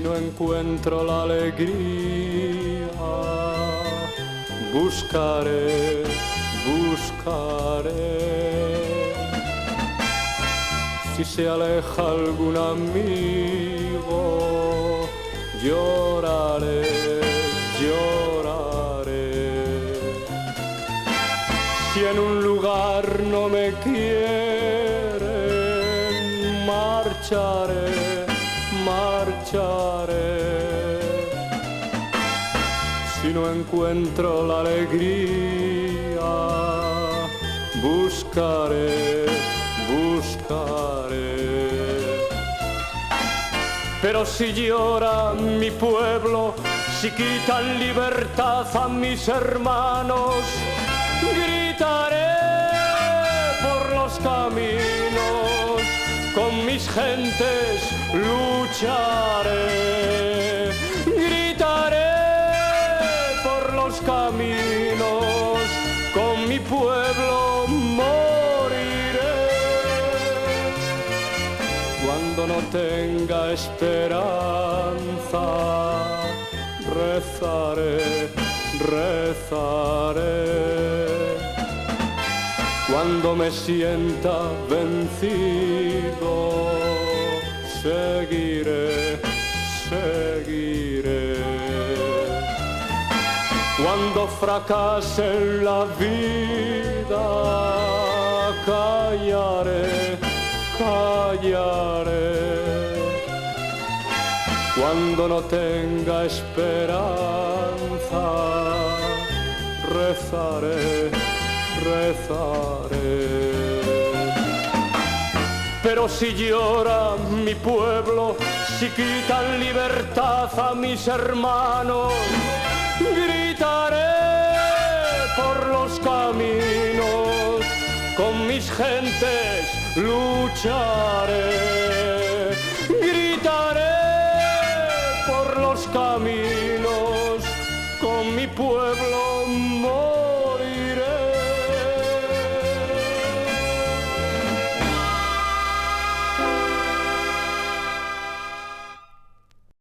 no encuentro la alegría, buscaré, buscaré. Si se aleja algún amigo, lloraré, lloraré. Si en un lugar no me quieren, marcharé, marcharé. Si no encuentro la alegría, buscaré, buscaré. Pero si llora mi pueblo, si quitan libertad a mis hermanos, gritaré por los caminos, con mis gentes lucharé. Gritaré por los caminos, con mi pueblo moriré. Cuando no tenga esperanza, rezaré, rezaré. Cuando me sienta vencido, seguiré, seguiré. Cuando fracase en la vida, callaré, callaré. Cuando no tenga esperanza, rezaré, rezaré. Pero si llora mi pueblo, si quitan libertad a mis hermanos, gritaré por los caminos, con mis gentes lucharé.